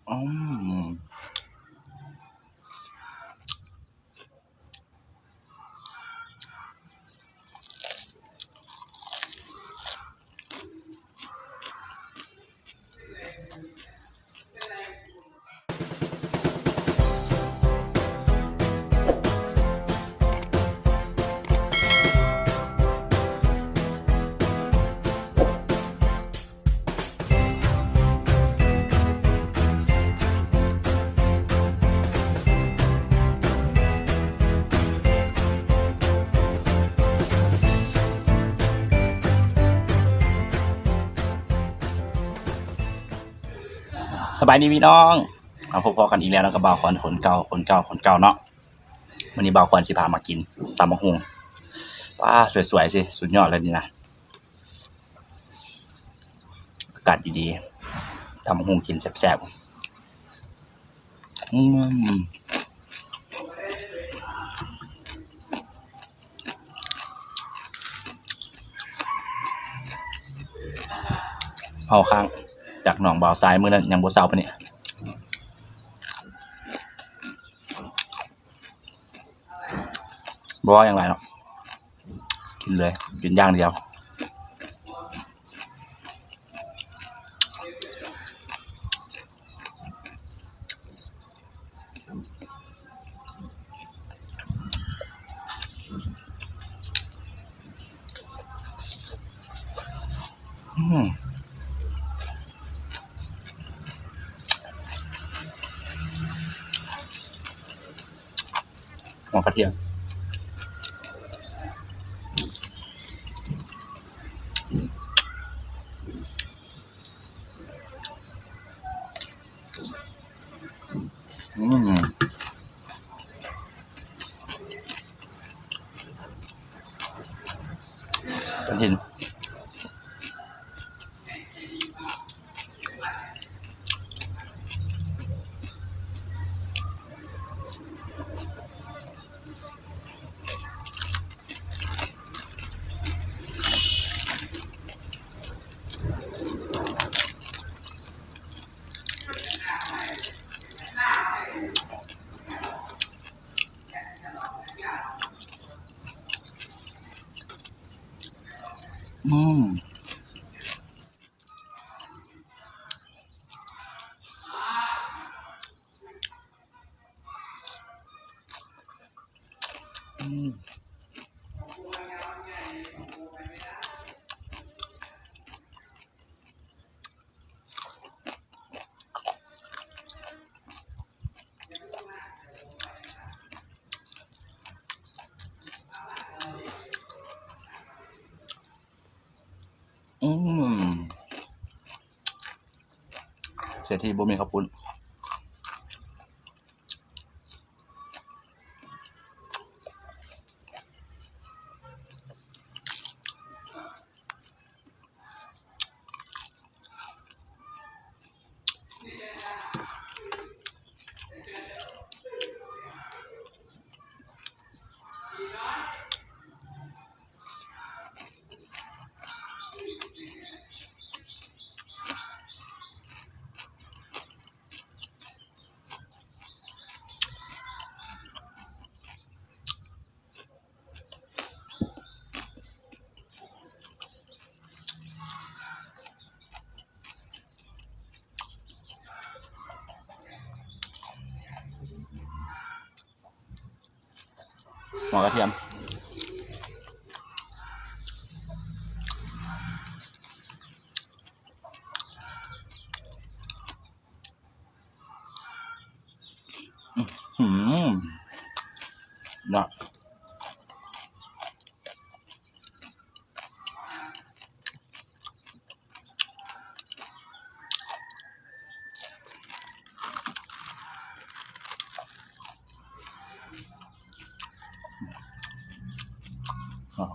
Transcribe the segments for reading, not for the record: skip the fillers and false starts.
อืมสบายดีพี่น้องเอาพบกันอีกแล้วนะกับบ่าวควันคนเก่าเนาะวันนี้บ่าวควันสิพามากินตำบักหุ่งว้าสวยๆสิสุดยอดเลยนี่นะอากาศดีๆตำบักหุ่งกินแซ่บๆเผาข้างจากหนองบ่าวซ้ายมื้อนั้นยังบ่เซาปะเนี่ยบ่ว่าอย่างไรเนาะกินเลยกินอย่างเดียวหัวกระเทียมกระเทียมอืมอืมอืมเสียทีบ่มีข้าวปุ้นหัวกระเทียมอืมเนาะ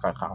ไก่ขาว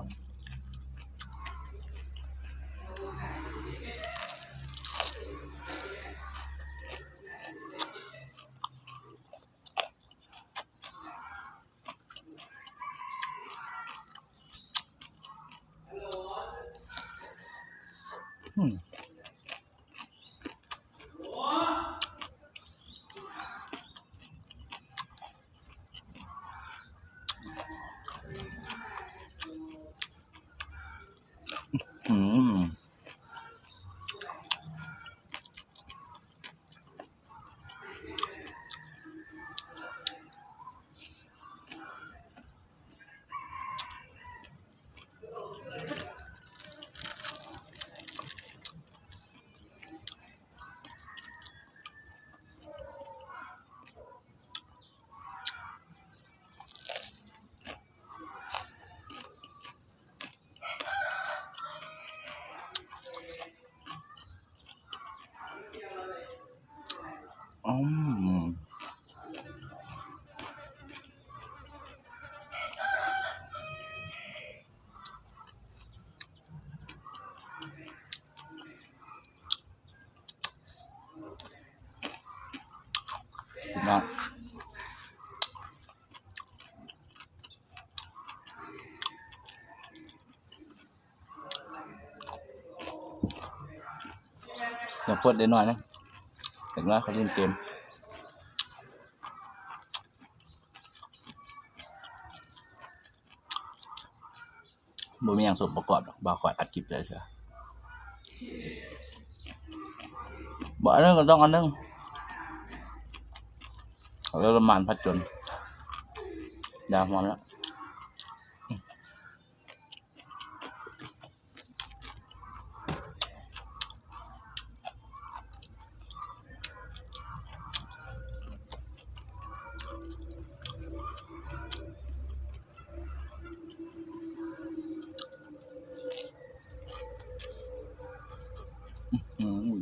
อืมพี่น้องอย่าฟดได้หน่อยนะเด็กน้อยเขาเล่นเกมบ่มีอย่างส่วนประกอบดอกบ่าวขออัดคลิปเลยเถอะบ่อันนึงก็ต้องอันนึงแล้วประมาณพัดจนยาพร้อมแล้วอืม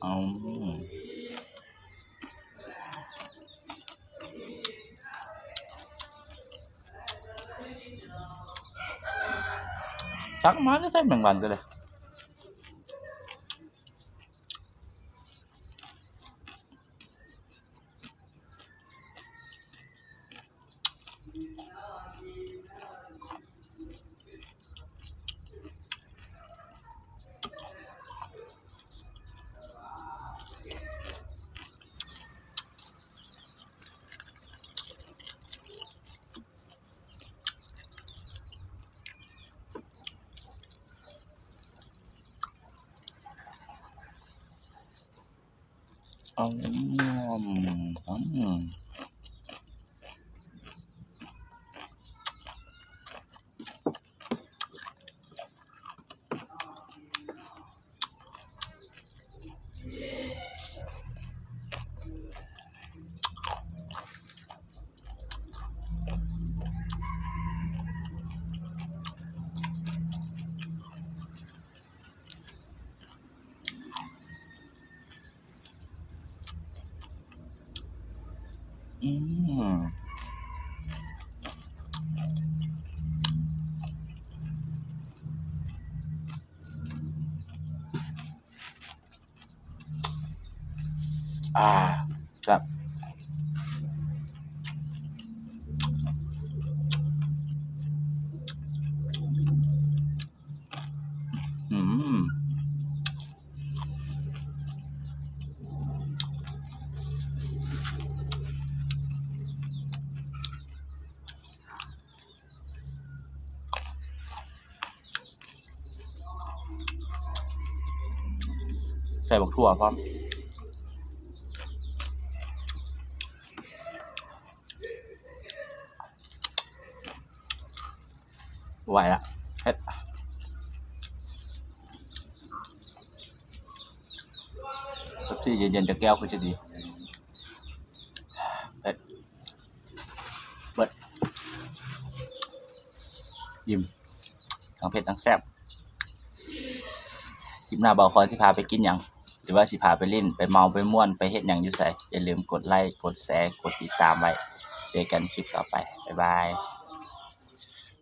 เอาชักมาได้ใส่แมงวันก็เลยเอาอืมครับอืมใส่บักถั่วพร้อมไหวละเฮ็ดที่เย็นๆจะแก้วคือจะดีเฮ็ดเบิดยิ้มทั้งเผ็ดทั้งแซ่บคลิปหน้าบ่าวขอสิพาไปกินหยังหรือว่าสิพาไปเล่นไปเมาไปม่วนไปเฮ็ดหยังอยู่ไสอย่าลืมกดไลค์กดแชร์กดติดตามไว้เจอกันคลิปต่อไปบ๊ายบาย